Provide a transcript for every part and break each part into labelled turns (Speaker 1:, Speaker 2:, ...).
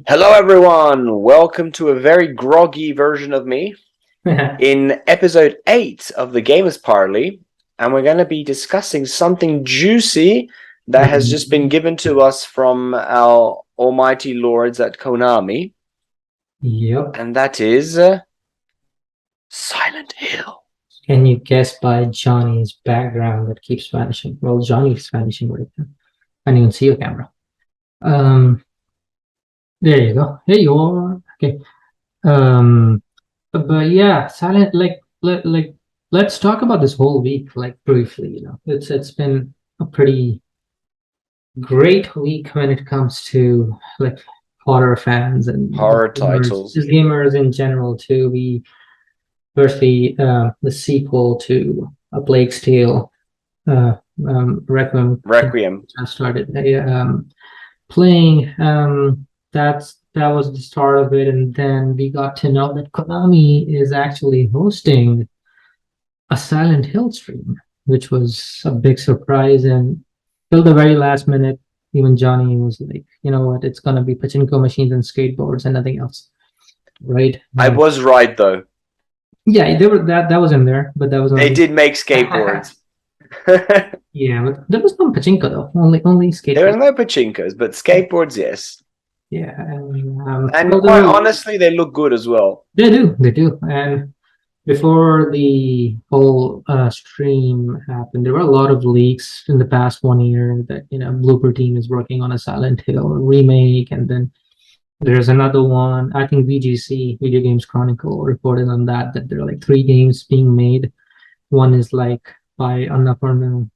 Speaker 1: Hello, everyone. Welcome to a very groggy version of me in episode 8 of the Gamers Parley. And we're going to be discussing something juicy that has just been given to us from our almighty lords at Konami.
Speaker 2: Yep.
Speaker 1: And that is Silent Hill.
Speaker 2: Can you guess by Johnny's background that keeps vanishing? Well, Johnny's vanishing right now. I can't even see your camera. Um, there you go. Here you are. Okay. But yeah, Silent let's talk about this whole week, like briefly. It's been a pretty great week when it comes to like horror fans and
Speaker 1: Horror titles.
Speaker 2: just gamers in general too. Firstly, the sequel to A Plague's Tale, Requiem.
Speaker 1: Requiem.
Speaker 2: I started playing. That was the start of it, and then we got to know that Konami is actually hosting a Silent Hill stream, which was a big surprise. And till the very last minute, even Johnny was like, "You know what? It's gonna be pachinko machines and skateboards and nothing else." Right?
Speaker 1: I was right, though.
Speaker 2: Yeah, there were that was in there, but that was only
Speaker 1: They did make skateboards.
Speaker 2: yeah, but there was no pachinko though. Only
Speaker 1: There
Speaker 2: skateboard.
Speaker 1: are no pachinkos, but skateboards, yes.
Speaker 2: Yeah,
Speaker 1: And
Speaker 2: well,
Speaker 1: quite honestly, they look good as well.
Speaker 2: they do. And before the whole stream happened, there were a lot of leaks in the past 1 year that Blooper Team is working on a Silent Hill remake, and then there's another one. I think VGC Video Games Chronicle reported on that there are like 3 games being made. One is like by Annapurna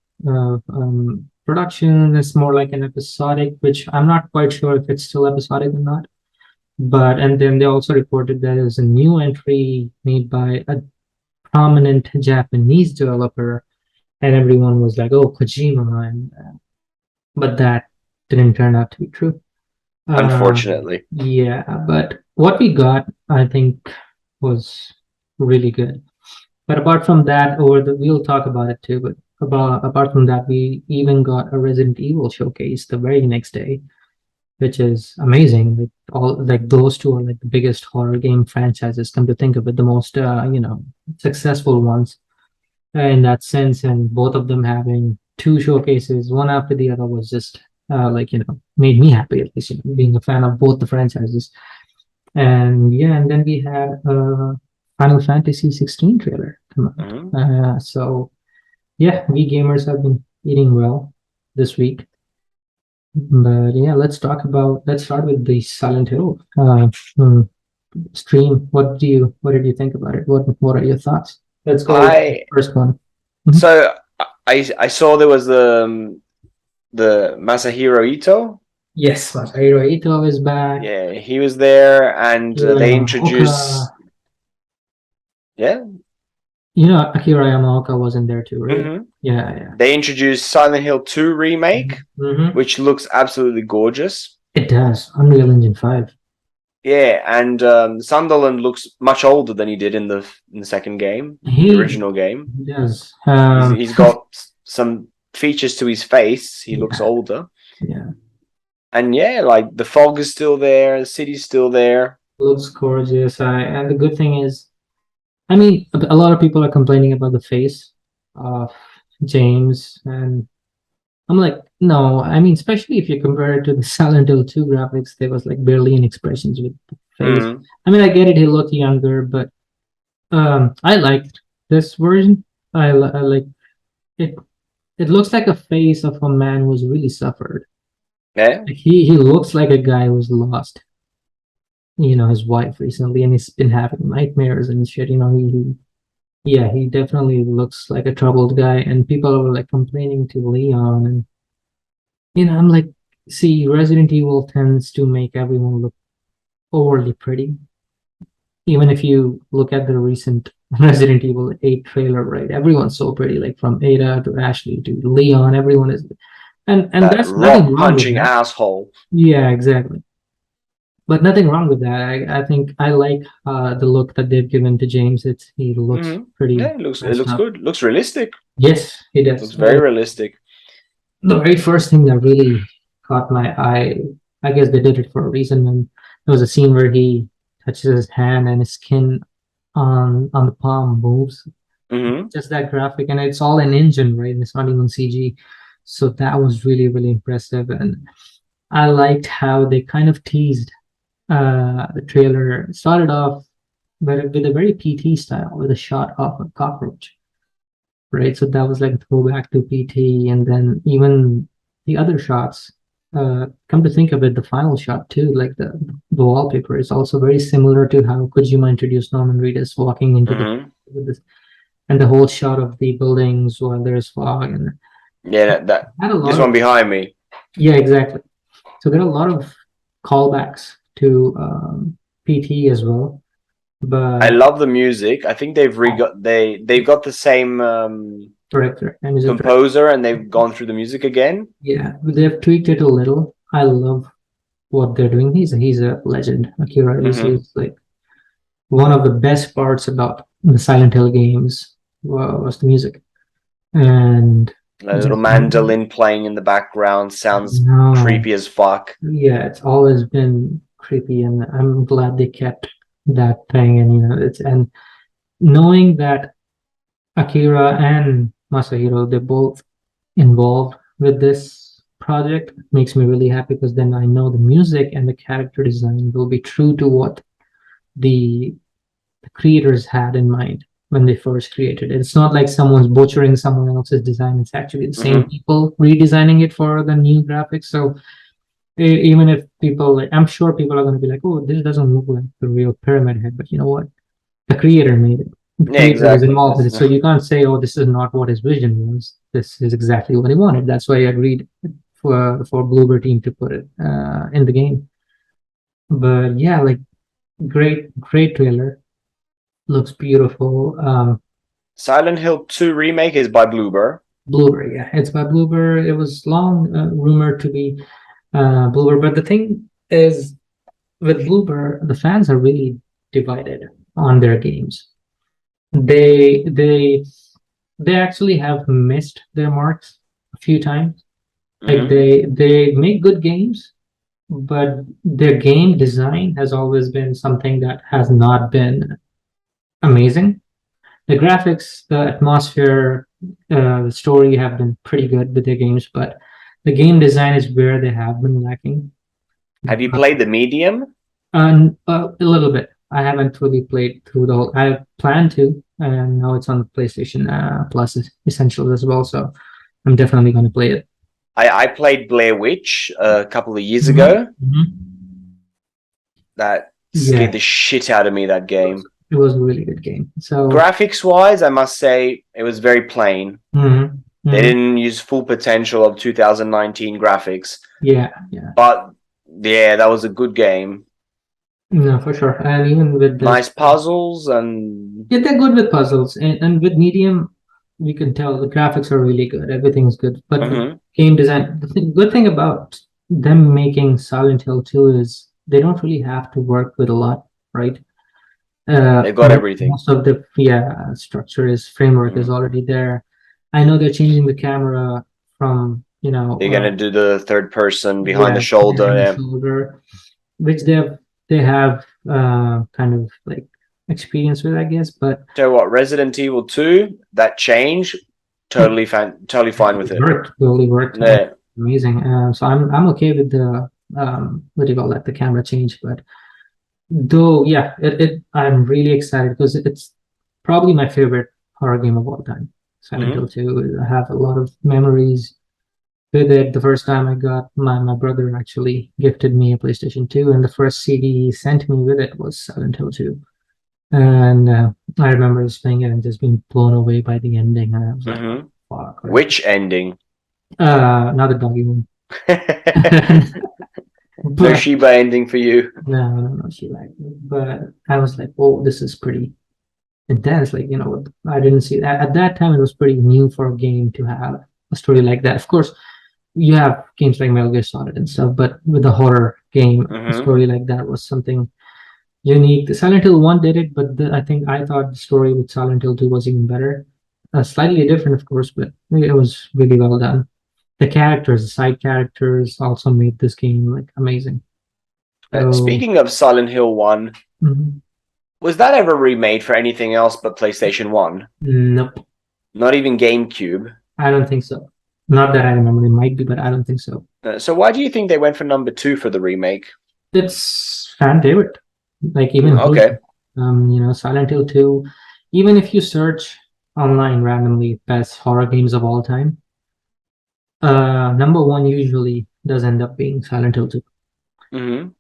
Speaker 2: production. It's more like an episodic, which I'm not quite sure if it's still episodic or not. And then they also reported that there's a new entry made by a prominent Japanese developer, and everyone was like, "Oh, Kojima," but that didn't turn out to be true.
Speaker 1: Unfortunately.
Speaker 2: Yeah, but what we got, I think, was really good. But apart from that, we'll talk about it too. But apart from that, we even got a Resident Evil showcase the very next day, which is amazing. Like those two are like the biggest horror game franchises. Come to think of it, the most successful ones in that sense, and both of them having 2 showcases, one after the other, was just made me happy, at least being a fan of both the franchises. And yeah, and then we had Final Fantasy 16 trailer come out. So yeah, we gamers have been eating well this week. But yeah, let's start with the Silent Hill stream. What did you think about it? What are your thoughts? Let's go with the first one.
Speaker 1: So I saw there was the Masahiro Ito.
Speaker 2: Yes, Masahiro Ito is back.
Speaker 1: Yeah, he was there, and they introduced. Yeah.
Speaker 2: Akira Yamaoka wasn't there too, right? Yeah.
Speaker 1: They introduced Silent Hill 2 remake, which looks absolutely gorgeous.
Speaker 2: It does. Unreal Engine 5.
Speaker 1: Yeah, and Sunderland looks much older than he did in the second game, the original game.
Speaker 2: He does.
Speaker 1: He's got some features to his face. He looks older.
Speaker 2: Yeah.
Speaker 1: And yeah, like the fog is still there, the city's still there.
Speaker 2: Looks gorgeous. And the good thing is, I mean, a lot of people are complaining about the face of James, and I'm like, no. I mean, especially if you compare it to the Silent Hill 2 graphics, there was like barely any expressions with the face. I mean, I get it; he looked younger, but I liked this version. I like it. It looks like a face of a man who's really suffered.
Speaker 1: Yeah.
Speaker 2: He looks like a guy who's lost his wife recently, and he's been having nightmares and shit. He definitely looks like a troubled guy, and people are like complaining to Leon, and I'm like, see, Resident Evil tends to make everyone look overly pretty. Even if you look at the recent Resident Evil 8 trailer, right? Everyone's so pretty, like from Ada to Ashley to Leon, everyone is, and that's nothing wrong with that.
Speaker 1: Asshole.
Speaker 2: Yeah, exactly. But nothing wrong with that. I think I like the look that they've given to James. He looks pretty.
Speaker 1: Yeah, it looks good. Looks realistic.
Speaker 2: Yes, he does.
Speaker 1: Looks very realistic.
Speaker 2: The very first thing that really caught my eye, I guess they did it for a reason. there was a scene where he touches his hand and his skin on the palm moves.
Speaker 1: Mm-hmm.
Speaker 2: Just that graphic, and it's all an engine, right? And it's not even CG. So that was really, really impressive. And I liked how they kind of teased the trailer. It started off with a very PT style, with a shot of a cockroach, right? So that was like a throwback to PT, and then even the other shots. Come to think of it, the final shot too, like the wallpaper is also very similar to how Kojima introduced Norman Reedus walking into the
Speaker 1: Mm-hmm.
Speaker 2: with this, and the whole shot of the buildings while there's fog, and
Speaker 1: Yeah, that
Speaker 2: had a
Speaker 1: this
Speaker 2: lot
Speaker 1: one
Speaker 2: of,
Speaker 1: behind me.
Speaker 2: yeah, exactly. So there are a lot of callbacks to PT as well,
Speaker 1: I
Speaker 2: but
Speaker 1: love the music. I think they've got the same
Speaker 2: director and music director,
Speaker 1: composer, and they've gone through the music again.
Speaker 2: yeah, they've tweaked it a little. I love what they're doing. He's a legend. Akira
Speaker 1: Mm-hmm.
Speaker 2: is like one of the best parts about the Silent Hill games was the music, and
Speaker 1: A little
Speaker 2: just
Speaker 1: mandolin playing in the background sounds
Speaker 2: no,
Speaker 1: creepy as fuck.
Speaker 2: yeah, it's always been creepy, and I'm glad they kept that thing. And it's and knowing that Akira and Masahiro, they're both involved with this project makes me really happy, because then I know the music and the character design will be true to what the creators had in mind when they first created it. It's not like someone's butchering someone else's design. It's actually the same
Speaker 1: Mm-hmm.
Speaker 2: people redesigning it for the new graphics. So even if people, like, I'm sure people are going to be like, "Oh, this doesn't look like the real Pyramid Head," but you know what? The creator made it. The
Speaker 1: Yeah,
Speaker 2: creator was
Speaker 1: exactly.
Speaker 2: involved with
Speaker 1: This
Speaker 2: it, so you can't say, "Oh, this is not what his vision was." This is exactly what he wanted. That's why I agreed for Bloober team to put it in the game. But yeah, like great trailer. Looks beautiful.
Speaker 1: Silent Hill 2 remake is by Bloober.
Speaker 2: Bloober, yeah, it's by Bloober. It was long rumored to be Bloober, but the thing is, with Bloober, the fans are really divided on their games. They they they actually have missed their marks a few times. Like
Speaker 1: Mm-hmm.
Speaker 2: they make good games, but their game design has always been something that has not been amazing. The graphics, the atmosphere, the story have been pretty good with their games, but the game design is where they have been lacking.
Speaker 1: Have you played the medium?
Speaker 2: And a little bit. I haven't really played through the whole. I plan to, and now it's on the PlayStation Plus Essentials as well. So I'm definitely going to play it.
Speaker 1: I played Blair Witch a couple of years
Speaker 2: Mhm,
Speaker 1: ago.
Speaker 2: mhm.
Speaker 1: That scared
Speaker 2: Yeah,
Speaker 1: the shit out of me, that game.
Speaker 2: it was a really good game. So
Speaker 1: Graphics wise, I must say it was very plain.
Speaker 2: mhm,
Speaker 1: They
Speaker 2: mhm.
Speaker 1: didn't use full potential of 2019 graphics.
Speaker 2: Yeah, yeah,
Speaker 1: But yeah, that was a good game.
Speaker 2: no, for sure. And even with this,
Speaker 1: Nice puzzles and
Speaker 2: yeah, they're good with puzzles, and with Medium, we can tell the graphics are really good. Everything's good, but the
Speaker 1: mhm.
Speaker 2: game design. Good thing about them making Silent Hill 2 is they don't really have to work with a lot, right?
Speaker 1: They've got everything.
Speaker 2: Most of the, yeah, structure is framework is
Speaker 1: Mm.
Speaker 2: already there. I know they're changing the camera from,
Speaker 1: They're gonna do the third person behind the
Speaker 2: yeah,
Speaker 1: shoulder.
Speaker 2: behind the
Speaker 1: Yeah.
Speaker 2: shoulder, which they have kind of like experience with, I guess. But
Speaker 1: Tell you what, Resident Evil 2, that change, totally fine with
Speaker 2: it
Speaker 1: it.
Speaker 2: worked, totally worked.
Speaker 1: Yeah.
Speaker 2: Amazing. So I'm okay with the what do you call that, the camera change. But though, yeah, it I'm really excited because it's probably my favorite horror game of all time. Silent Hill
Speaker 1: Hmm.
Speaker 2: 2. I have a lot of memories with it. The first time I got my brother actually gifted me a PlayStation 2, and the first CD he sent me with it was Silent Hill 2. And I remember just playing it and just being blown away by the ending. And I was like,
Speaker 1: Hmm.
Speaker 2: fuck, right?
Speaker 1: Which ending?
Speaker 2: Not the doggy one.
Speaker 1: No
Speaker 2: But
Speaker 1: Shiba ending for you.
Speaker 2: no, she liked it. But I was like, oh, this is pretty intense. Like, I didn't see that at that time. It was pretty new for a game to have a story like that. Of course, you have games like Metal Gear Solid and stuff, but with a horror game, a
Speaker 1: Hmm.
Speaker 2: story like that was something unique. The Silent Hill 1 did it, but I thought the story with Silent Hill 2 was even better. Slightly different, of course, but it was really well done. The characters, the side characters also made this game like amazing. So,
Speaker 1: Speaking of Silent Hill 1, was that ever remade for anything else but PlayStation 1?
Speaker 2: nope,
Speaker 1: Not even GameCube?
Speaker 2: I don't think so. Not that I remember. It might be, but I don't think so.
Speaker 1: So why do you think they went for number 2 for the remake?
Speaker 2: It's fan favorite. Like even
Speaker 1: Okay.
Speaker 2: Silent Hill 2. Even if you search online randomly best horror games of all time, number one usually does end up being Silent Hill 2.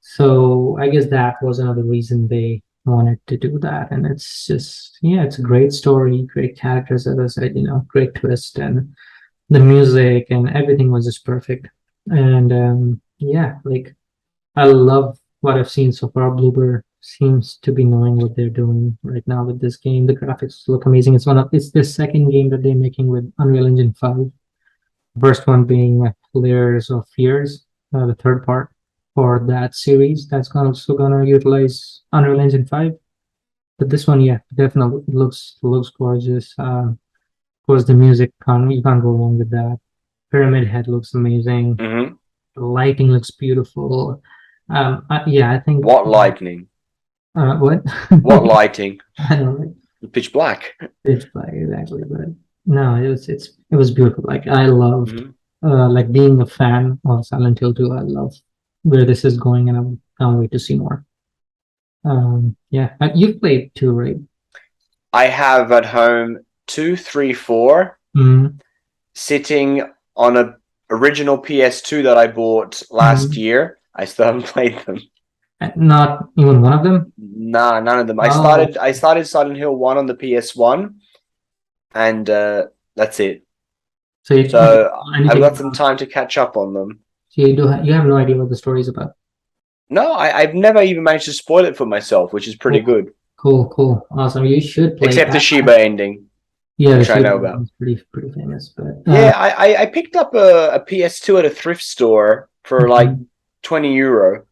Speaker 2: So I guess that was another reason they wanted to do that. And it's just, yeah, it's a great story, great characters, as I said, great twist, and the music and everything was just perfect. And yeah, like I love what I've seen so far. Bloober seems to be knowing what they're doing right now with this game. The graphics look amazing. It's the second game that they're making with Unreal Engine 5. First one being Layers of Fears, the third part for that series. That's also gonna utilize Unreal Engine 5. But this one, yeah, definitely looks gorgeous. Of course, the music you can't go wrong with that. Pyramid Head looks amazing. The lighting looks beautiful. Yeah, I think.
Speaker 1: What lightning?
Speaker 2: What?
Speaker 1: What lighting?
Speaker 2: I don't know.
Speaker 1: Pitch black.
Speaker 2: Pitch black, exactly. But no, it was beautiful. Like I loved, like being a fan of Silent Hill 2. I love where this is going, and I can't wait to see more. Yeah, you've played 2, right?
Speaker 1: I have at home 2, 3, 4 sitting on a original PS2 that I bought last year. I still haven't played them.
Speaker 2: Not even one of them?
Speaker 1: Nah, none of them. I started Silent Hill 1 on the PS1, and that's it. So I've got some time to catch up on them.
Speaker 2: So you have no idea what the story is about?
Speaker 1: No, I've never even managed to spoil it for myself, which is pretty good.
Speaker 2: Cool. Awesome. You should play
Speaker 1: Except the Shiba ending.
Speaker 2: Yeah,
Speaker 1: which I know about.
Speaker 2: It's pretty famous. But
Speaker 1: yeah, I picked up a PS2 at a thrift store for like €20.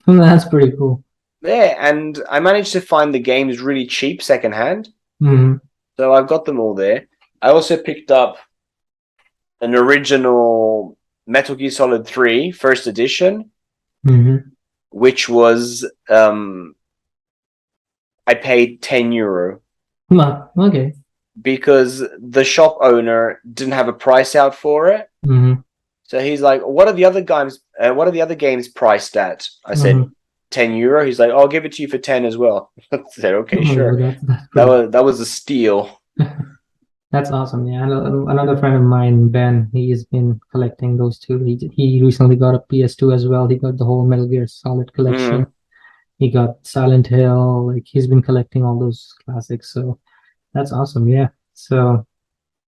Speaker 2: That's pretty cool.
Speaker 1: Yeah, and I managed to find the games really cheap secondhand. So I've got them all there. I also picked up an original Metal Gear Solid 3 first edition, which was I paid €10.
Speaker 2: Okay.
Speaker 1: Because the shop owner didn't have a price out for it. So he's like, "What are the other games? What are the other games priced at?" I said, €10. He's like, "I'll give it to you for 10 as well." I said, "Okay, sure." That was a steal.
Speaker 2: That's awesome. Yeah, another friend of mine, Ben, he's been collecting those too. He recently got a PS2 as well. He got the whole Metal Gear Solid collection. He got Silent Hill. Like he's been collecting all those classics. So that's awesome. Yeah. So,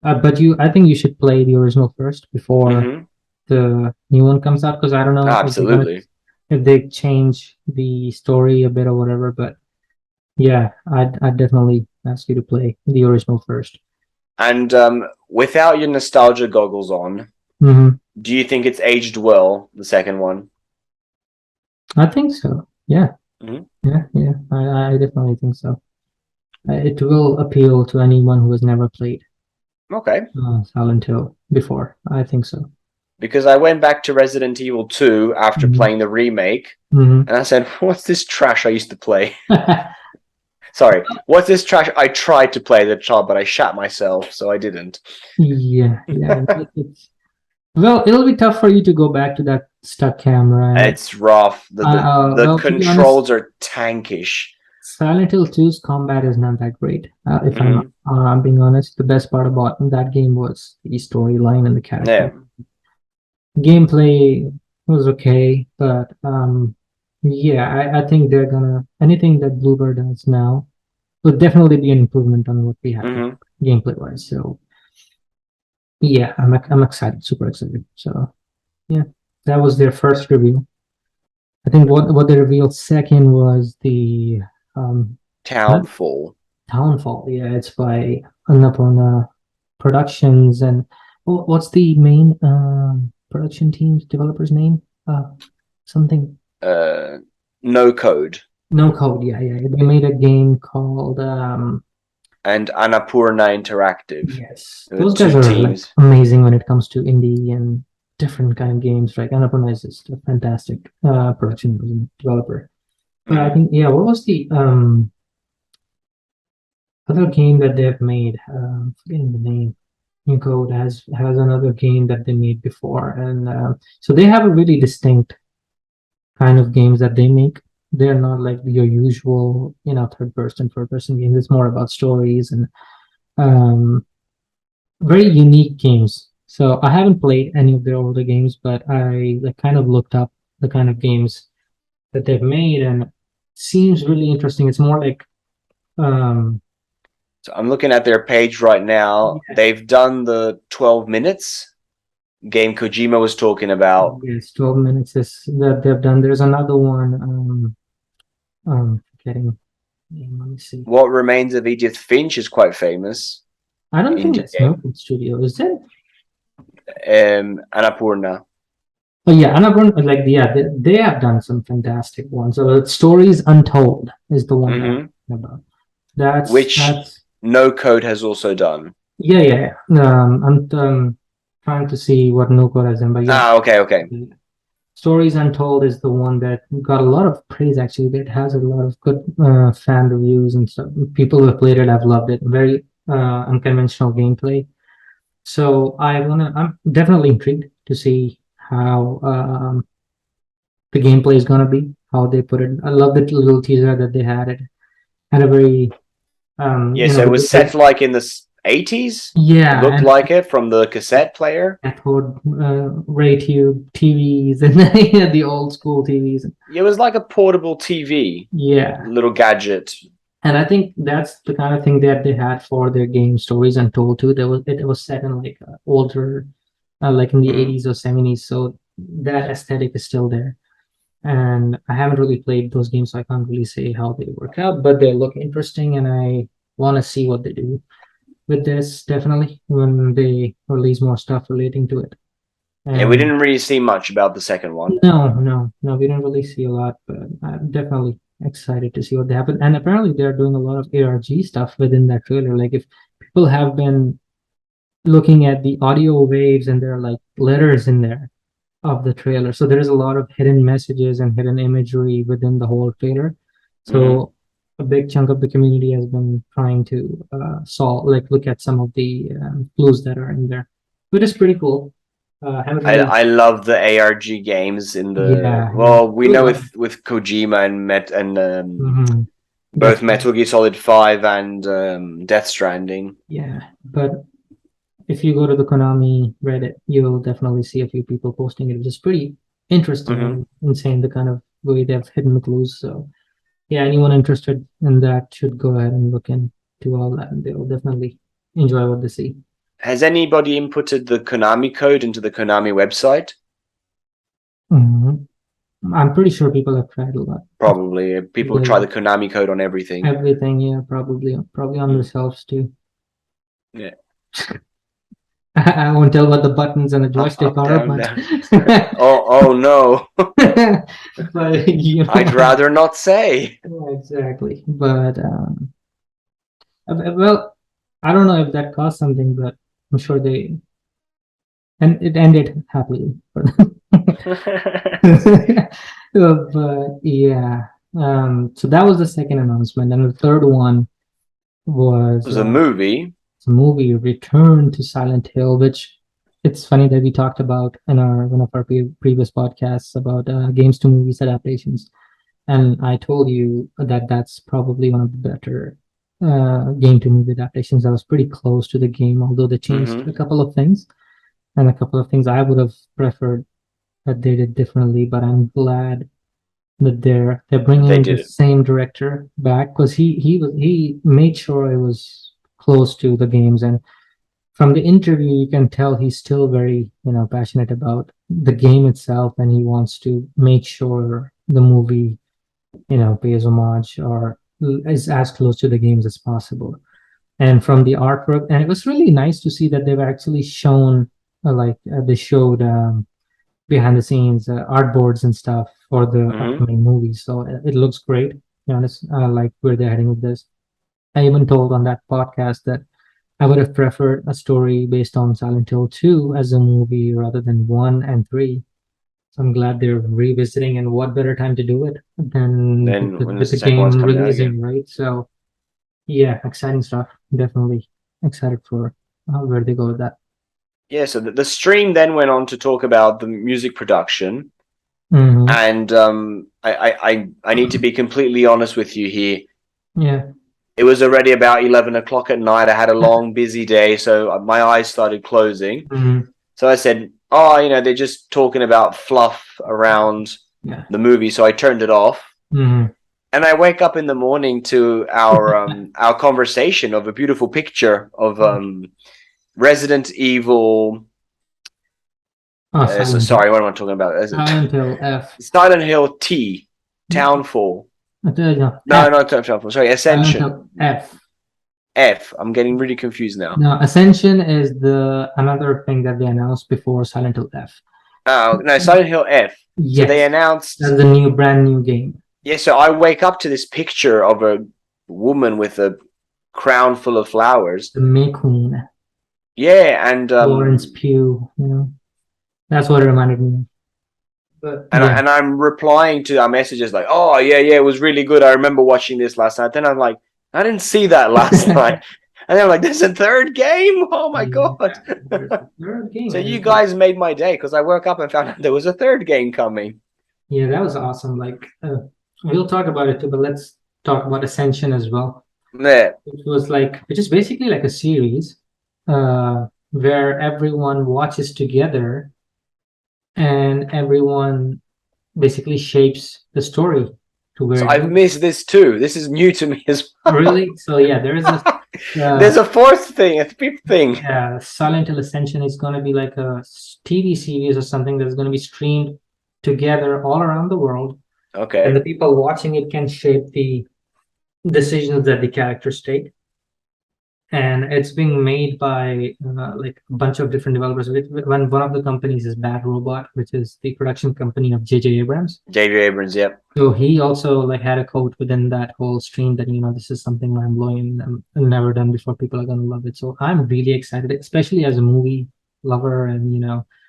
Speaker 2: but I think you should play the original first before the new one comes out, because I don't know
Speaker 1: absolutely
Speaker 2: if they change the story a bit or whatever. But yeah, I'd definitely ask you to play the original first.
Speaker 1: And without your nostalgia goggles on, do you think it's aged well, the second one?
Speaker 2: I think so. Yeah. Yeah. I definitely think so. It will appeal to anyone who has never played Silent Hill before. I think so.
Speaker 1: Because I went back to Resident Evil 2 after playing the remake, and I said, "What's this trash I used to play?" Sorry, what's this trash I tried to play as a child, but I shat myself, so I didn't.
Speaker 2: Yeah. Well, it'll be tough for you to go back to that stuck camera.
Speaker 1: It's rough. The controls are tankish.
Speaker 2: Silent Hill 2's combat is not that great. If I'm being honest, the best part about that game was the storyline and the character. Gameplay was okay, but yeah, I think they're gonna anything that Bloober does now will definitely be an improvement on what we have gameplay wise. So yeah, I'm excited, super excited. So yeah, that was their first review. I think what they revealed second was the
Speaker 1: Townfall.
Speaker 2: Yeah, it's by Annapurna Productions, and what's the main production team's developer's name? Something.
Speaker 1: No Code.
Speaker 2: No Code. Yeah. They made a game called
Speaker 1: and Annapurna Interactive.
Speaker 2: Yes, those guys are like amazing when it comes to indie and different kind of games, right? Annapurna is just a fantastic production developer. But I
Speaker 1: Mhm.
Speaker 2: think, yeah, what was the other game that they've made? Forgetting the name. Code has another game that they made before, and so they have a really distinct kind of games that they make. They're not like your usual, third person, first person games. It's more about stories and um, very unique games. So I haven't played any of their older games, but I like kind of looked up the kind of games that they've made, and it seems really interesting. It's more like um,
Speaker 1: So I'm looking at their page right now.
Speaker 2: yeah,
Speaker 1: They've done the 12 minutes game Kojima was talking about.
Speaker 2: yes, 12 minutes is that they've done. There's another one. Forgetting name. Let me see.
Speaker 1: What Remains of Edith Finch is quite famous
Speaker 2: I don't think
Speaker 1: indie
Speaker 2: it's
Speaker 1: game.
Speaker 2: Snowflake Studio, is it?
Speaker 1: Annapurna.
Speaker 2: Oh yeah, Annapurna, like yeah, they have done some fantastic ones. So Stories Untold is the one that I'm
Speaker 1: Hmm.
Speaker 2: talking about. That's
Speaker 1: Which
Speaker 2: that's
Speaker 1: No Code has also done.
Speaker 2: yeah. I'm trying to see what Nuko has done, but yeah,
Speaker 1: Ah, okay, okay.
Speaker 2: Stories Untold is the one that got a lot of praise. Actually, it has a lot of good fan reviews and stuff. People who have played it have loved it. Very unconventional gameplay. So I'm definitely intrigued to see how the gameplay is gonna be, how they put it. I love the little teaser that they had. It had a very
Speaker 1: Yeah, so it was set like in the 80s. It
Speaker 2: yeah,
Speaker 1: looked
Speaker 2: and
Speaker 1: like it from the cassette player.
Speaker 2: cathode ray tube TVs and yeah, the old school TVs.
Speaker 1: It was like a portable TV,
Speaker 2: Yeah,
Speaker 1: little gadget.
Speaker 2: and I think that's the kind of thing that they had for their game Stories Untold too. It was set in like older, like in the
Speaker 1: Hmm.
Speaker 2: 80s or 70s, so that aesthetic is still there. And I haven't really played those games, so I can't really say how they work out, but they look interesting, and I want to see what they do with this definitely when they release more stuff relating to it.
Speaker 1: Yeah, we
Speaker 2: And
Speaker 1: didn't really see much about the second one.
Speaker 2: no, we didn't really see a lot, but I'm definitely excited to see what they happen. And apparently, they're doing a lot of ARG stuff within that trailer. Like if people have been looking at the audio waves, and there are like letters in there of the trailer. So there's a lot of hidden messages and hidden imagery within the whole trailer.
Speaker 1: Hmm.
Speaker 2: So a big chunk of the community has been trying to solve, like, look at some of the clues that are in there, which is pretty cool. Haven't really,
Speaker 1: I love the ARG games in the
Speaker 2: yeah,
Speaker 1: well, we
Speaker 2: do a
Speaker 1: know
Speaker 2: lot of,
Speaker 1: with Kojima and
Speaker 2: mhm.
Speaker 1: both
Speaker 2: That's
Speaker 1: Metal Gear Solid 5 and Death Stranding.
Speaker 2: yeah. But if you go to the Konami Reddit, you'll definitely see a few people posting it, which is pretty interesting
Speaker 1: Hmm.
Speaker 2: and insane. The kind of way they've hidden the clues. So yeah, anyone interested in that should go ahead and look into all that, and they'll definitely enjoy what they see.
Speaker 1: Has anybody inputted the Konami code into the Konami website?
Speaker 2: Mhm. I'm pretty sure people have tried a lot.
Speaker 1: Probably. People try
Speaker 2: Because
Speaker 1: the Konami code on everything.
Speaker 2: everything, yeah, probably on
Speaker 1: Mm.
Speaker 2: themselves too.
Speaker 1: Yeah.
Speaker 2: I won't tell what the buttons and the joystick
Speaker 1: Up,
Speaker 2: are,
Speaker 1: down,
Speaker 2: but
Speaker 1: down. Oh no.
Speaker 2: but you
Speaker 1: I'd
Speaker 2: know,
Speaker 1: rather not say.
Speaker 2: yeah, exactly. But well, I don't know if that caused something, but I'm sure they and it ended happily for them. But yeah, so that was the second announcement, and the third one was
Speaker 1: Was a movie.
Speaker 2: the movie Return to Silent Hill, which it's funny that we talked about in our one of our previous podcasts about games to movies adaptations, and I told you that that's probably one of the better game to movie adaptations. That was pretty close to the game, although they changed a
Speaker 1: Hmm.
Speaker 2: couple of things, and a couple of things I would have preferred that they did differently. But I'm glad that they're
Speaker 1: They
Speaker 2: bringing the
Speaker 1: did it.
Speaker 2: same director back because he made sure it was close to the games, and from the interview you can tell he's still very passionate about the game itself, and he wants to make sure the movie pays homage or is as close to the games as possible. And from the artwork, and it was really nice to see that they've actually shown they showed behind the scenes artboards and stuff for the
Speaker 1: Hmm.
Speaker 2: upcoming movies. So it looks great. To be honest, like where they're heading with this. I even told on that podcast that I would have preferred a story based on Silent Hill 2 as a movie rather than 1 and 3. So I'm glad they're revisiting, and what better time to do it than
Speaker 1: Then when the
Speaker 2: with the
Speaker 1: second one's
Speaker 2: game
Speaker 1: coming out
Speaker 2: releasing,
Speaker 1: again.
Speaker 2: right? So yeah, exciting stuff. Definitely excited for where they go with that.
Speaker 1: Yeah, so the stream then went on to talk about the music production.
Speaker 2: Mm-hmm.
Speaker 1: And I need to be completely honest with you here.
Speaker 2: Yeah.
Speaker 1: It was already about 11 o'clock at night. I had a long, busy day, so my eyes started closing.
Speaker 2: Mm-hmm.
Speaker 1: So I said, oh, they're just talking about fluff around
Speaker 2: Yeah.
Speaker 1: the movie. So I turned it off.
Speaker 2: Mm-hmm.
Speaker 1: And I wake up in the morning to our conversation of a beautiful picture of Resident Evil.
Speaker 2: Oh,
Speaker 1: Sorry, what am I talking about?
Speaker 2: Silent Hill F.
Speaker 1: Silent Hill T, Townfall.
Speaker 2: No,
Speaker 1: No,
Speaker 2: F.
Speaker 1: not Townfall. Sorry,
Speaker 2: Silent
Speaker 1: Ascension.
Speaker 2: Hill F.
Speaker 1: F. I'm getting really confused now.
Speaker 2: No, Ascension is the another thing that they announced before Silent Hill F.
Speaker 1: Oh no, Silent Hill F. So they
Speaker 2: Yes,
Speaker 1: announced.
Speaker 2: that's the new brand new game.
Speaker 1: Yeah, so I wake up to this picture of a woman with a crown full of flowers.
Speaker 2: The May Queen,
Speaker 1: Yeah, and
Speaker 2: Florence Pugh. That's what it reminded me of. But yeah,
Speaker 1: I'm replying to our messages like, oh yeah, it was really good. I remember watching this last night. Then I'm like, I didn't see that last night. And then I'm like, there's a third game. Oh my god!
Speaker 2: there's a third game.
Speaker 1: So you guys made my day because I woke up and found out there was a third game coming.
Speaker 2: Yeah, that was awesome. Like, we'll talk about it too, but let's talk about Ascension as well.
Speaker 1: Yeah.
Speaker 2: Which is basically like a series, where everyone watches together and everyone basically shapes the story to where
Speaker 1: So
Speaker 2: it
Speaker 1: I've
Speaker 2: goes.
Speaker 1: missed this too. This is new to me as well.
Speaker 2: Really? So yeah, there is a
Speaker 1: There's a fourth thing, a fifth thing.
Speaker 2: Silent Hill Ascension is going to be like a TV series or something that's going to be streamed together all around the world, and
Speaker 1: Okay.
Speaker 2: the people watching it can shape the decisions that the characters take. And it's being made by like a bunch of different developers. One of the companies is Bad Robot, which is the production company of J.J. Abrams.
Speaker 1: J.J. Abrams, yep.
Speaker 2: So he also like had a quote within that whole stream that this is something mind blowing and never done before. People are gonna love it. So I'm really excited, especially as a movie lover, and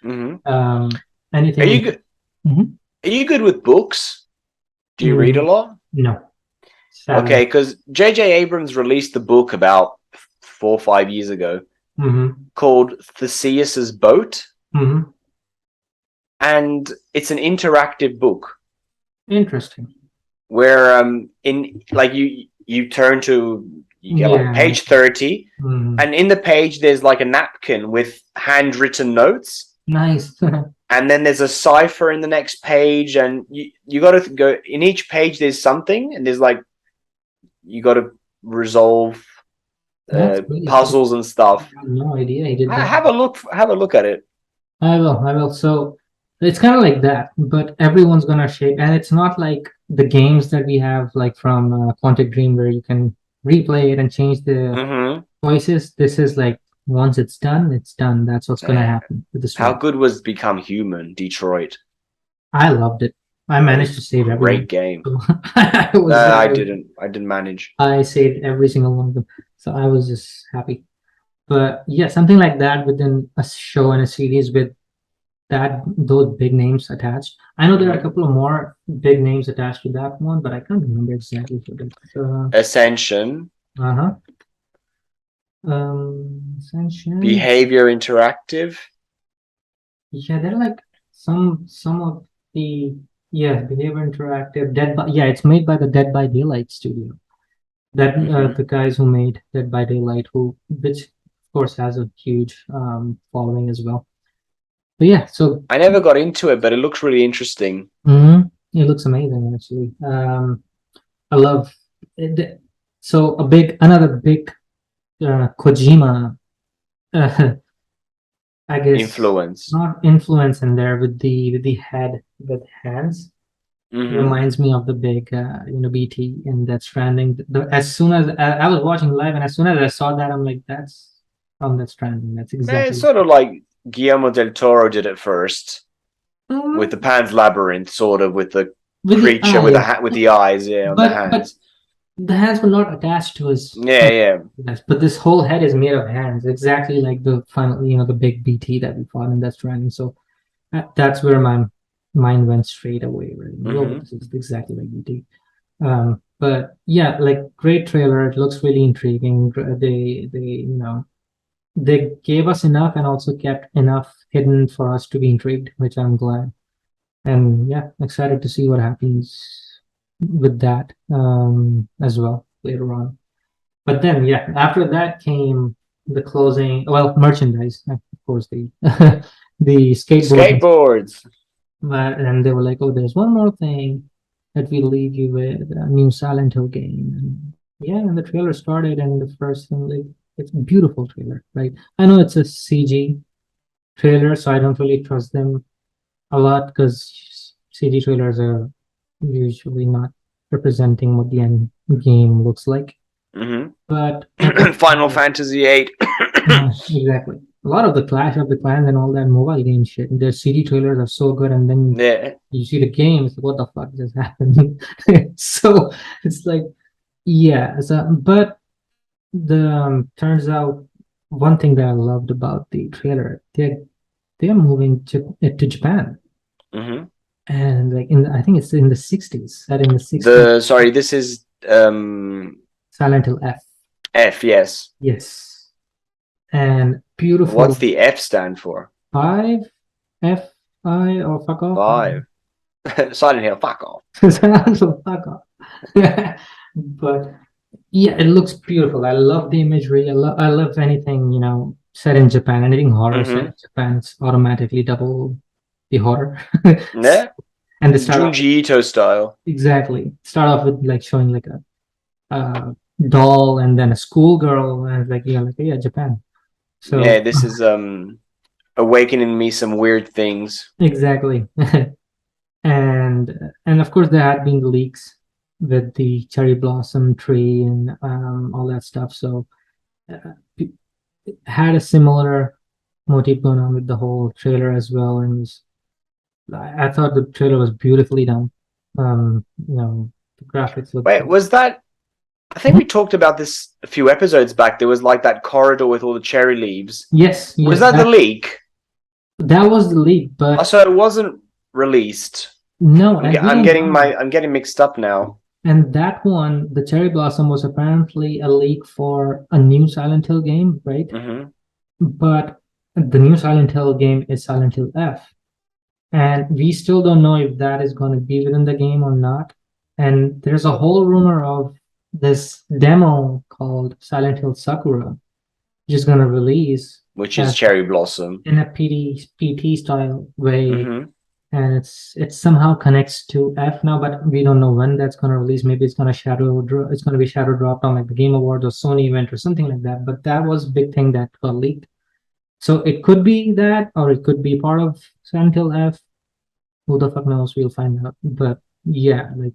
Speaker 1: Mm-hmm. Are you
Speaker 2: anything.
Speaker 1: good?
Speaker 2: Mhm.
Speaker 1: Are you good with books? Do you read a lot?
Speaker 2: No, sadly.
Speaker 1: Okay, because J.J. Abrams released the book about 4 or 5 years ago called Theseus's Boat, and it's an interactive book
Speaker 2: Interesting.
Speaker 1: where in like you turn to you get like page 30, and in the page there's like a napkin with handwritten notes.
Speaker 2: Nice.
Speaker 1: And then there's a cipher in the next page, and you got to go in each page. There's something, and there's like you got to resolve
Speaker 2: Really
Speaker 1: puzzles
Speaker 2: cool.
Speaker 1: and stuff.
Speaker 2: I had no idea he did that.
Speaker 1: Have a look. Have a look at it.
Speaker 2: I will. So it's kind of like that, but everyone's gonna shape, and it's not like the games that we have, like from Quantic Dream, where you can replay it and change the choices. This is like once it's done, it's done. That's what's gonna happen with the story.
Speaker 1: How good was Become Human, Detroit?
Speaker 2: I loved it. I managed to save everything.
Speaker 1: Great game.
Speaker 2: No,
Speaker 1: I didn't. I didn't manage.
Speaker 2: I saved every single one of them, so I was just happy. But yeah, something like that within a show and a series with those big names attached. I know there are a couple of more big names attached to that one, but I can't remember exactly for them.
Speaker 1: Ascension.
Speaker 2: Ascension.
Speaker 1: Behavior Interactive.
Speaker 2: Yeah, they're like some of the Behavior Interactive. It's made by the Dead by Daylight studio. That the guys who made Dead by Daylight, which of course has a huge following as well. But yeah, so
Speaker 1: I never got into it, but it looks really interesting.
Speaker 2: It looks amazing, actually. I love it. So another big Kojima, I guess,
Speaker 1: influence.
Speaker 2: Not influence in there with the head with hands. Reminds me of the big BT in Death Stranding. As soon as I was watching live, and as soon as I saw that, I'm like, that's from Death Stranding. That's exactly.
Speaker 1: It's sort of like Guillermo del Toro did it first with the Pan's Labyrinth, sort of with the creature with the eyes, on the hands.
Speaker 2: The hands were not attached to his
Speaker 1: Yeah, yeah.
Speaker 2: yes, but this whole head is made of hands, exactly like the final, the big BT that we fought in Death Stranding. So that's where my mind went straight away. Right? Like, oh,
Speaker 1: Mm-hmm.
Speaker 2: this is exactly like BT. But yeah, like great trailer. It looks really intriguing. They gave us enough and also kept enough hidden for us to be intrigued, which I'm glad. And yeah, excited to see what happens with that as well later on. But then, yeah, after that came the closing, well, merchandise, of course, the the skateboard,
Speaker 1: Skateboards.
Speaker 2: and they were like, oh, there's one more thing that we leave you with, a new Silent Hill game. And yeah, and the trailer started, and the first thing, like, it's a beautiful trailer, right? I know it's a CG trailer, so I don't really trust them a lot because CG trailers are usually not representing what the end game looks like. But
Speaker 1: Mm-hmm. Final Fantasy VIII.
Speaker 2: exactly. A lot of the Clash of the Clans and all that mobile game shit, their CD trailers are so good, and then
Speaker 1: Yeah.
Speaker 2: you see the game, it's like, what the fuck just happened? So it's like, yeah. So, but the turns out one thing that I loved about the trailer, they're moving to Japan,
Speaker 1: Mm-hmm.
Speaker 2: and like I think it's in the 60s, set in the 60s,
Speaker 1: This is
Speaker 2: Silent Hill F.
Speaker 1: F, yes.
Speaker 2: Yes, and
Speaker 1: What's
Speaker 2: beautiful
Speaker 1: the F stand for?
Speaker 2: 5 FI or fuck off.
Speaker 1: 5. Silent Hill, fuck off.
Speaker 2: So fuck off. But yeah, it looks beautiful. I love the imagery. I love anything, set in Japan. Anything horror set
Speaker 1: Mm-hmm.
Speaker 2: in Japan, it's automatically double the horror.
Speaker 1: Yeah.
Speaker 2: And they start off
Speaker 1: Junji Ito style.
Speaker 2: exactly. Start off with like showing like a doll and then a schoolgirl and like yeah, Japan.
Speaker 1: Yeah,
Speaker 2: So
Speaker 1: this is awakening me some weird things.
Speaker 2: exactly. And of course there had been leaks with the cherry blossom tree and all that stuff. So it had a similar motif going on with the whole trailer as well. And I thought the trailer was beautifully done. The graphics looked
Speaker 1: Wait,
Speaker 2: good.
Speaker 1: was that I think
Speaker 2: Mhm.
Speaker 1: we talked about this a few episodes back. There was like that corridor with all the cherry leaves.
Speaker 2: Yes,
Speaker 1: Was
Speaker 2: yes,
Speaker 1: that the
Speaker 2: that
Speaker 1: leak?
Speaker 2: that was the leak,
Speaker 1: Oh,
Speaker 2: but
Speaker 1: so it wasn't released.
Speaker 2: no, and we don't know.
Speaker 1: I'm getting mixed up now.
Speaker 2: And that one, the cherry blossom, was apparently a leak for a new Silent Hill game, right?
Speaker 1: Mm-hmm.
Speaker 2: But the new Silent Hill game is Silent Hill F. And we still don't know if that is going to be within the game or not. And there's a whole rumor of this demo called Silent Hill Sakura, which is going to release
Speaker 1: Which is
Speaker 2: as
Speaker 1: cherry blossom.
Speaker 2: in a PT style way.
Speaker 1: Mm-hmm.
Speaker 2: And it somehow connects to F now, but we don't know when that's going to release. Maybe it's going to it's going to be shadow dropped on like the Game Awards or Sony event or something like that. But that was a big thing that got leaked. So it could be that, or it could be part of Silent Hill F. Who the fuck knows? We'll find out. But yeah, like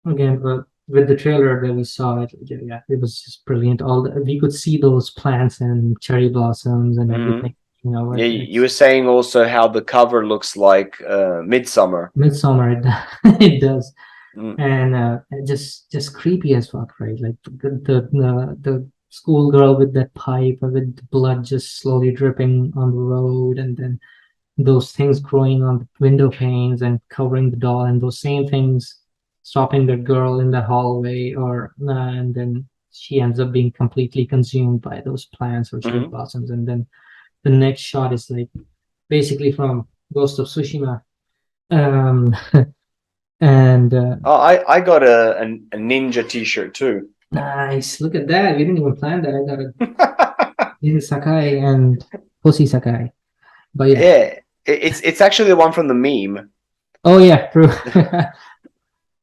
Speaker 2: again, but with the trailer that we saw, yeah, it was just brilliant. We could see those plants and cherry blossoms and
Speaker 1: Mm-hmm.
Speaker 2: everything. You know,
Speaker 1: Yeah, you
Speaker 2: it's
Speaker 1: were saying also how the cover looks like Midsummer.
Speaker 2: midsummer. It does,
Speaker 1: Mm.
Speaker 2: and just creepy as fuck, right? Like the schoolgirl with that pipe with the blood just slowly dripping on the road, and then those things growing on the window panes and covering the doll, and those same things stopping the girl in the hallway, or and then she ends up being completely consumed by those plants or cherry
Speaker 1: Mm-hmm.
Speaker 2: blossoms. And then the next shot is like basically from Ghost of Tsushima. Um, and
Speaker 1: Oh, I got a ninja T-shirt too.
Speaker 2: nice, look at that. We didn't even plan that. I got a Nin Sakai and Pussy Sakai. But yeah.
Speaker 1: Yeah, it's actually the one from the meme.
Speaker 2: Oh yeah, true.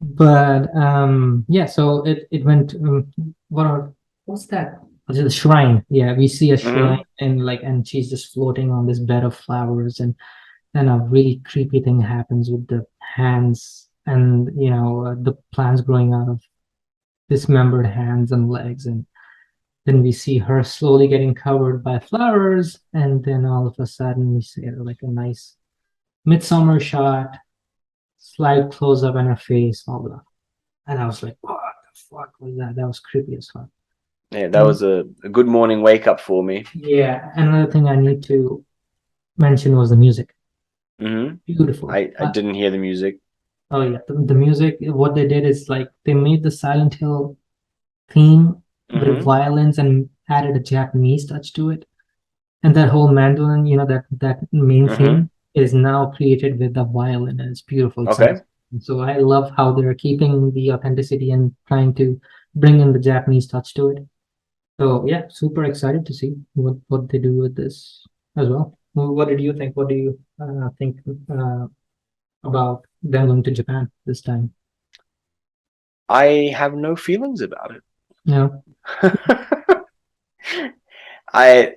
Speaker 2: But yeah, so it went what's that? Is it a shrine? Yeah, we see a shrine
Speaker 1: Mm-hmm.
Speaker 2: and she's just floating on this bed of flowers, and then a really creepy thing happens with the hands and the plants growing out of dismembered hands and legs, and then we see her slowly getting covered by flowers, and then all of a sudden we see like a nice midsummer shot, slight close up on her face, all that. and I was like, what the fuck was that? That was creepy as fuck.
Speaker 1: Yeah, that was a good morning wake up for me.
Speaker 2: Yeah, another thing I need to mention was the music. Beautiful.
Speaker 1: I didn't hear the music.
Speaker 2: Oh yeah, the music. What they did is like they made the Silent Hill theme with violins and added a Japanese touch to it. And that whole mandolin, that main theme is now created with the violin, and it's beautiful. It
Speaker 1: Okay.
Speaker 2: sounds. So I love how they're keeping the authenticity and trying to bring in the Japanese touch to it. So yeah, super excited to see what they do with this as well. What did you think? What do you think about them going to Japan this time?
Speaker 1: I have no feelings about it.
Speaker 2: No,
Speaker 1: I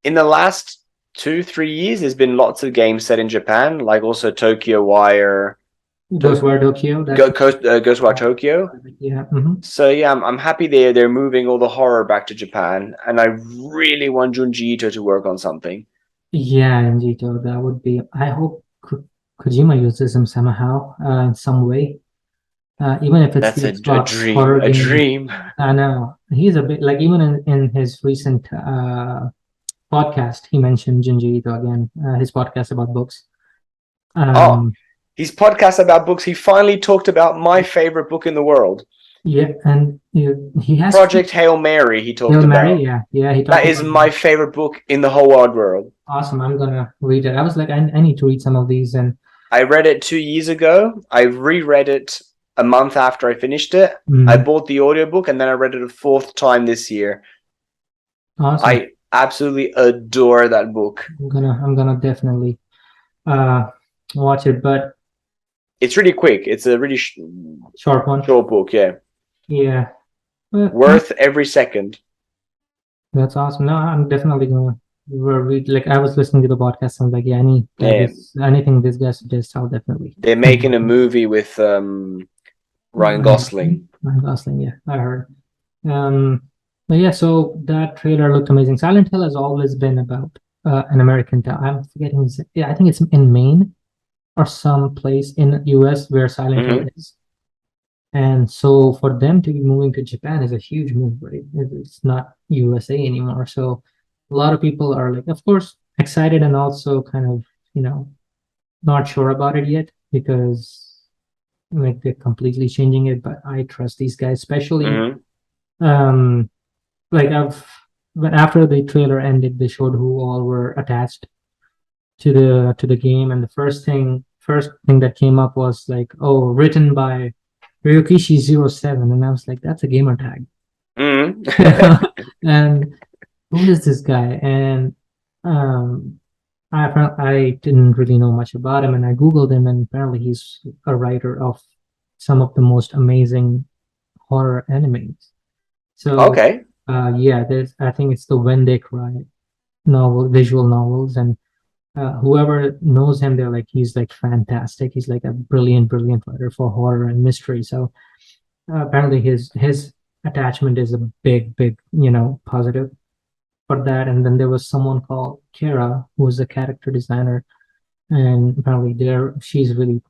Speaker 1: in the last 2-3 years, there's been lots of games set in Japan, like also Tokyo Wire,
Speaker 2: Ghostwire Tokyo.
Speaker 1: Ghostwire Tokyo.
Speaker 2: Yeah.
Speaker 1: So yeah, I'm happy they're moving all the horror back to Japan, and I really want Junji Ito to work on something.
Speaker 2: Yeah, and Jito, that would be. I hope Kojima uses him somehow, in some way. Even if it's
Speaker 1: That's
Speaker 2: the
Speaker 1: a
Speaker 2: Xbox
Speaker 1: dream,
Speaker 2: horror
Speaker 1: a
Speaker 2: game.
Speaker 1: dream.
Speaker 2: I know he's a bit like even in his recent podcast, he mentioned Junji Ito again. His podcast about books.
Speaker 1: Oh,
Speaker 2: Um,
Speaker 1: his podcast about books. He finally talked about my favorite book in the world,
Speaker 2: yeah, and he has
Speaker 1: Project Hail Mary. He talked
Speaker 2: Hail Mary.
Speaker 1: about.
Speaker 2: Yeah, yeah, he
Speaker 1: That
Speaker 2: talked
Speaker 1: is
Speaker 2: about
Speaker 1: my
Speaker 2: that.
Speaker 1: favorite book in the whole wide world.
Speaker 2: Awesome. I'm gonna read it. I was like, I need to read some of these, and
Speaker 1: I read it 2 years ago. I reread it a month after I finished it. I
Speaker 2: mm,
Speaker 1: bought the audiobook and then I read it a fourth time this year.
Speaker 2: awesome.
Speaker 1: I absolutely adore that book.
Speaker 2: I'm gonna definitely uh watch it, but
Speaker 1: It's really quick. It's a really
Speaker 2: short one.
Speaker 1: short book, yeah.
Speaker 2: Yeah. But
Speaker 1: Worth every second.
Speaker 2: that's awesome. No, I'm definitely gonna read. Like I was listening to the podcast, and like, yeah,
Speaker 1: Yeah.
Speaker 2: anything this guy suggests, I'll definitely.
Speaker 1: They're making a movie with Ryan Gosling.
Speaker 2: Ryan Gosling, yeah, I heard. Um, but yeah, so that trailer looked amazing. Silent Hill has always been about an American town. I'm forgetting. Yeah, I think it's in Maine or some place in US where Silent Hill is. And so for them to be moving to Japan is a huge move, right? It's not USA anymore. So a lot of people are like, of course, excited and also kind of, not sure about it yet because like they're completely changing it. But I trust these guys, especially um like but after the trailer ended, they showed who all were attached to the game, and the first thing that came up was like, oh, written by Ryokishi07, and I was like, that's a gamer tag. And who is this guy? And um, I didn't really know much about him, and I googled him, and apparently he's a writer of some of the most amazing horror animes. So
Speaker 1: Okay.
Speaker 2: yeah, there's I think it's the When They Cry visual novels, and whoever knows him, they're like he's like fantastic. He's like a brilliant, brilliant writer for horror and mystery. So apparently his attachment is a big, big, positive for that. And then there was someone called Kara who was a character designer, and apparently there she's really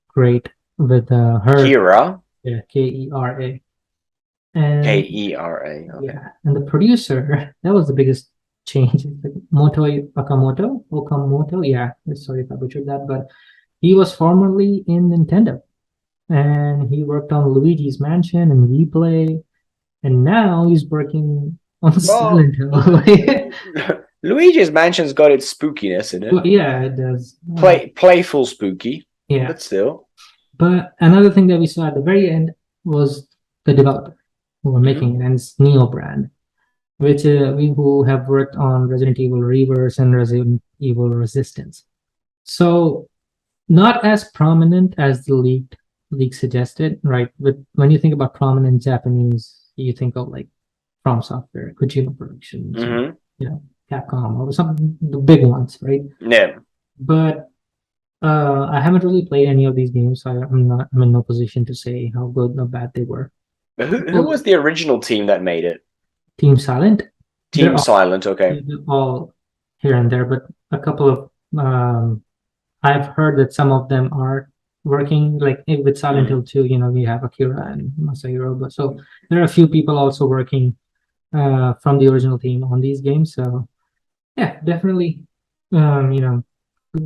Speaker 2: great with her.
Speaker 1: Kira.
Speaker 2: Yeah, Kera.
Speaker 1: K
Speaker 2: And
Speaker 1: E R A. Okay.
Speaker 2: yeah, and the producer, that was the biggest change. It's like Okamoto. Yeah, sorry if I butchered that, but he was formerly in Nintendo, and he worked on Luigi's Mansion and Replay, and now he's working on
Speaker 1: Well,
Speaker 2: Silent Hill.
Speaker 1: Luigi's Mansion's got its spookiness in it.
Speaker 2: Well, yeah, it does.
Speaker 1: Playful spooky,
Speaker 2: Yeah,
Speaker 1: but still.
Speaker 2: but another thing that we saw at the very end was the developer who were making it, and it's Neo Brand, which we who have worked on Resident Evil Reverse and Resident Evil Resistance. So not as prominent as the leak suggested, right? But when you think about prominent Japanese, you think of like From Software, Kojima Productions, or, Capcom, or some the big ones, right?
Speaker 1: Yeah.
Speaker 2: But I haven't really played any of these games, so I'm in no position to say how good or bad they were.
Speaker 1: Who was the original team that made it?
Speaker 2: Team Silent,
Speaker 1: Team Silent, okay.
Speaker 2: they're all here and there, but a couple of I've heard that some of them are working, like with Silent Hill 2, we have Akira and Masahiro, but so there are a few people also working from the original team on these games. So yeah, definitely,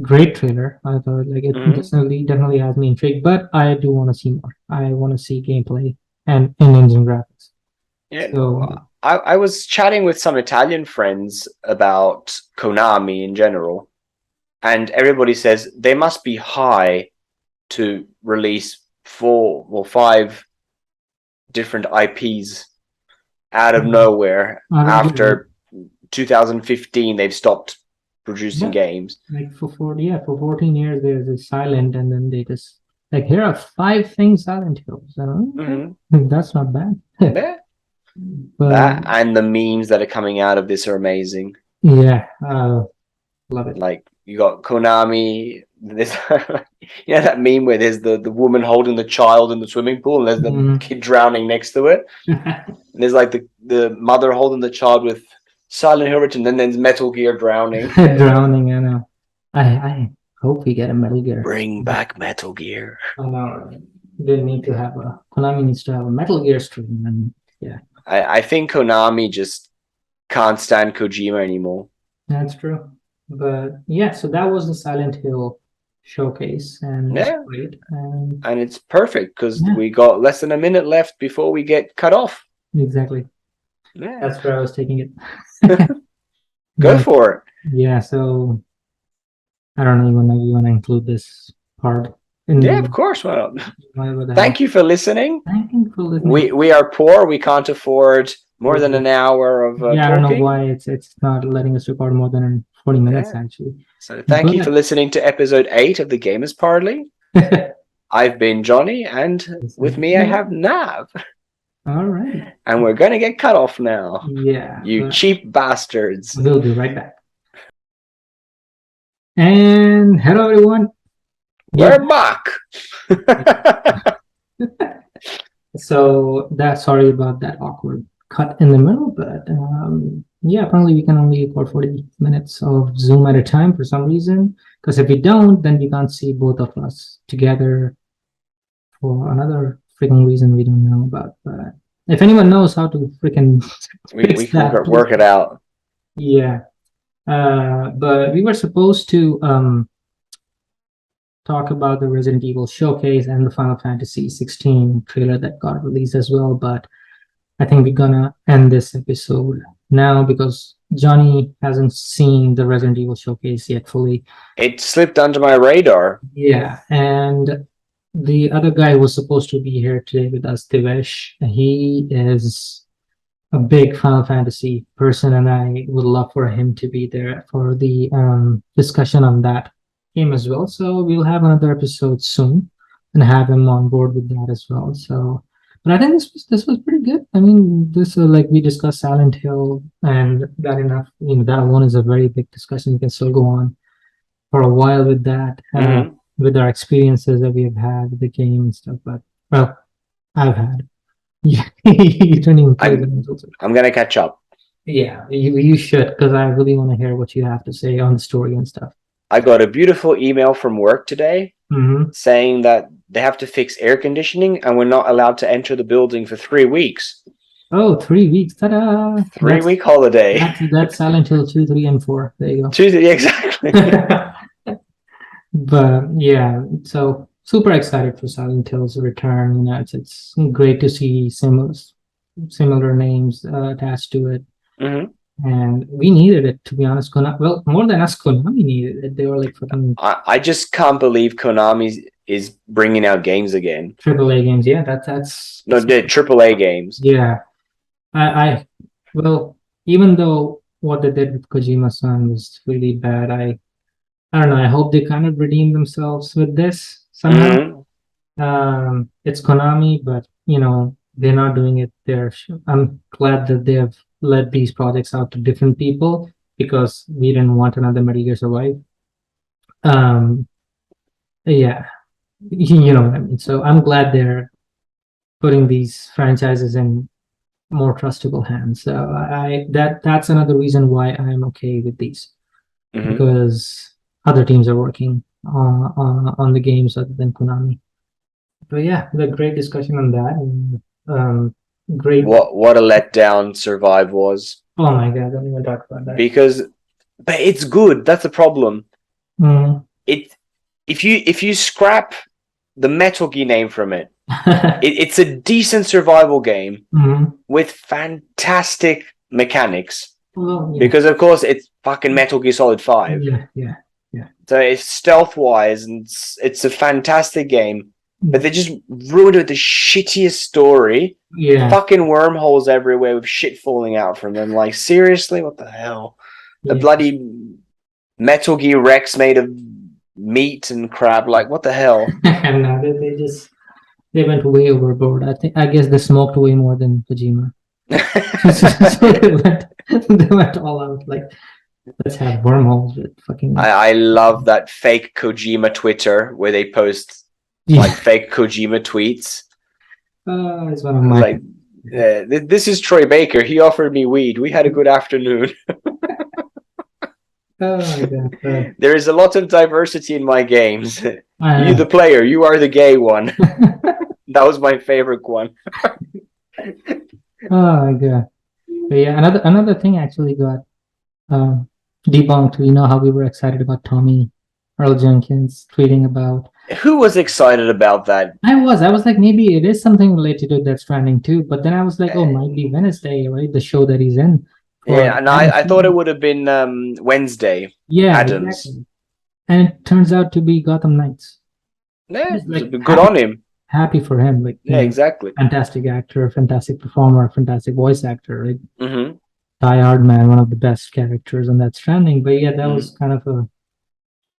Speaker 2: great trailer. I thought like it definitely has me intrigued, but I do want to see more. I want to see gameplay and in-engine graphics.
Speaker 1: Yeah,
Speaker 2: So
Speaker 1: I was chatting with some Italian friends about Konami in general, and everybody says they must be high to release 5 different IPs out of nowhere. After 2015, they've stopped producing games.
Speaker 2: Like for 14 years, there's a SiIent, and then they just like here are 5 things Silent Hill. So that's not bad.
Speaker 1: Yeah.
Speaker 2: But
Speaker 1: that and the memes that are coming out of this are amazing.
Speaker 2: Yeah, love it.
Speaker 1: Like you got Konami. This, that meme where there's the woman holding the child in the swimming pool, and there's the kid drowning next to it. And there's like the mother holding the child with Silent Hill written, and then there's Metal Gear drowning.
Speaker 2: Drowning, I know. I hope we get a Metal Gear.
Speaker 1: Bring back Metal Gear.
Speaker 2: I know. They need to have Konami needs to have a Metal Gear stream, and yeah.
Speaker 1: I think Konami just can't stand Kojima anymore.
Speaker 2: That's true. But yeah, so that was the Silent Hill showcase, and it's great.
Speaker 1: And it's perfect because we got less than a minute left before we get cut off.
Speaker 2: Exactly.
Speaker 1: Yeah.
Speaker 2: That's where I was taking it.
Speaker 1: Go for it.
Speaker 2: Yeah, so I don't know, you want to include this part?
Speaker 1: Of course. Well, thank you for listening.
Speaker 2: Thank you for listening.
Speaker 1: We are poor. We can't afford more than an hour of talking.
Speaker 2: I don't know why it's not letting us record more than 40 minutes actually.
Speaker 1: So thank you for listening to episode 8 of the Gamers Parley. I've been Johnny, and with me I have Nav.
Speaker 2: All right.
Speaker 1: And we're gonna get cut off now.
Speaker 2: Yeah.
Speaker 1: You cheap bastards.
Speaker 2: We'll be right back. And hello everyone.
Speaker 1: We're back.
Speaker 2: So sorry about that awkward cut in the middle, but apparently we can only record 40 minutes of Zoom at a time for some reason. Because if we don't, then we can't see both of us together for another freaking reason we don't know about. But if anyone knows how to freaking
Speaker 1: we can work it out.
Speaker 2: Yeah. But we were supposed to talk about the Resident Evil showcase and the Final Fantasy 16 trailer that got released as well, but I think we're gonna end this episode now because Johnny hasn't seen the Resident Evil showcase yet fully.
Speaker 1: It slipped under my radar.
Speaker 2: Yeah, and the other guy was supposed to be here today with us, Divesh. He is a big Final Fantasy person, and I would love for him to be there for the discussion on that game as well. So we'll have another episode soon and have him on board with that as well. So, but I think this was pretty good. I mean, this like we discussed Silent Hill, and that enough. That alone is a very big discussion. We can still go on for a while with that, with our experiences that we have had with the game and stuff. But well, I've had. You don't even play
Speaker 1: I'm gonna catch up.
Speaker 2: Yeah, you should, because I really want to hear what you have to say on the story and stuff.
Speaker 1: I got a beautiful email from work today saying that they have to fix air conditioning and we're not allowed to enter the building for 3 weeks.
Speaker 2: Oh, 3 weeks. Ta-da!
Speaker 1: 3-week holiday.
Speaker 2: That's Silent Hill 2, 3, and 4. There you go.
Speaker 1: 2, 3, exactly.
Speaker 2: But yeah, so super excited for Silent Hill's return. It's great to see similar names attached to it. And we needed it, to be honest. Well, more than us, Konami needed it. They were like fucking.
Speaker 1: I just can't believe Konami is bringing out games again.
Speaker 2: AAA games, yeah. That's
Speaker 1: no, the AAA games.
Speaker 2: Yeah, well, even though what they did with Kojima-san was really bad, I don't know. I hope they kind of redeem themselves with this somehow. It's Konami, but they're not doing it there. I'm glad that they have let these projects out to different people because we didn't want another Metal Gear Survive. Yeah, you know what I mean. So I'm glad they're putting these franchises in more trustable hands. So that's another reason why I'm okay with these because other teams are working on the games other than Konami. But yeah, the great discussion on that. And, great.
Speaker 1: What a letdown Survive was.
Speaker 2: Oh my god, don't even talk about that.
Speaker 1: But it's good. That's the problem.
Speaker 2: Mm.
Speaker 1: If you scrap the Metal Gear name from it, it's a decent survival game with fantastic mechanics.
Speaker 2: Well, yeah.
Speaker 1: Because of course it's fucking Metal Gear Solid 5.
Speaker 2: Yeah.
Speaker 1: So it's stealth wise and it's a fantastic game. But they just ruined it with the shittiest story.
Speaker 2: Yeah.
Speaker 1: Fucking wormholes everywhere with shit falling out from them. Like, seriously? What the hell? The bloody Metal Gear Rex made of meat and crap. Like, what the hell?
Speaker 2: And they went way overboard. I guess they smoked way more than Kojima. So they went all out. Like, let's have wormholes with fucking.
Speaker 1: I love that fake Kojima Twitter where they post like fake Kojima tweets.
Speaker 2: It's one of my.
Speaker 1: Like, this is Troy Baker. He offered me weed. We had a good afternoon.
Speaker 2: Oh my god.
Speaker 1: There is a lot of diversity in my games. You, the player, you are the gay one. That was my favorite one.
Speaker 2: Oh my god. But yeah, another thing actually got debunked. You know how we were excited about Tommy Earl Jenkins tweeting about.
Speaker 1: Who was excited about that?
Speaker 2: I was like, maybe it is something related to Death Stranding too. But then I was like, oh, might be Wednesday, right? The show that he's in.
Speaker 1: Yeah, and I thought it would have been Wednesday.
Speaker 2: Yeah,
Speaker 1: Adams.
Speaker 2: Exactly. And it turns out to be Gotham Knights.
Speaker 1: Yeah, like, good on him.
Speaker 2: Happy for him. Like,
Speaker 1: yeah, exactly.
Speaker 2: Fantastic actor, fantastic performer, fantastic voice actor. Right?
Speaker 1: Mm-hmm.
Speaker 2: Die Hard Man, one of the best characters on Death Stranding. But yeah, that was kind of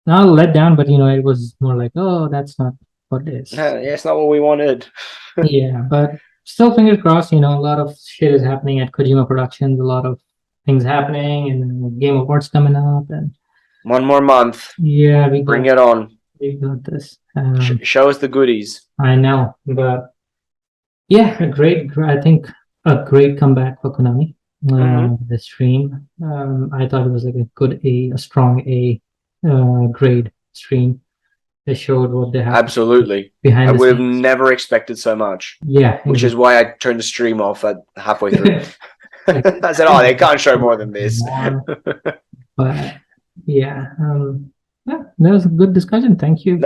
Speaker 2: not a letdown, but it was more like, oh, that's not what it is.
Speaker 1: Yeah, it's not what we wanted.
Speaker 2: Yeah, but still, fingers crossed. A lot of shit is happening at Kojima Productions. A lot of things happening, and Game Awards coming up, and
Speaker 1: one more month.
Speaker 2: Yeah,
Speaker 1: bring it on.
Speaker 2: We got this.
Speaker 1: Show us the goodies.
Speaker 2: I know, but yeah, I think a great comeback for Konami. The stream. I thought it was like a strong A grade stream. They showed what they have.
Speaker 1: Absolutely.
Speaker 2: Behind
Speaker 1: I would have never expected so much.
Speaker 2: Yeah.
Speaker 1: Which is why I turned the stream off at halfway through. I said, oh, they can't show more than this.
Speaker 2: But yeah, that was a good discussion. Thank you.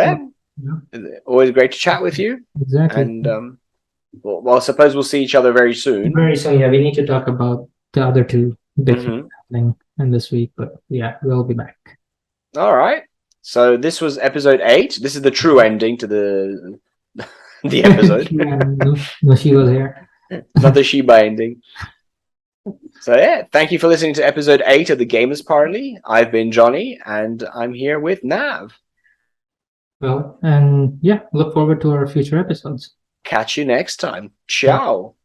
Speaker 1: Always great to chat with you.
Speaker 2: Exactly.
Speaker 1: And well, I suppose we'll see each other very soon.
Speaker 2: Very soon, yeah. We need to talk about the other two bits happening in this week, but yeah, we'll be back. All
Speaker 1: right. So this was episode 8. This is the true ending to the episode.
Speaker 2: No Shiba's here.
Speaker 1: Not the Shiba ending. So yeah, thank you for listening to episode 8 of the Gamers Parley. I've been Johnny, and I'm here with Nav.
Speaker 2: Well, and yeah, look forward to our future episodes.
Speaker 1: Catch you next time. Ciao.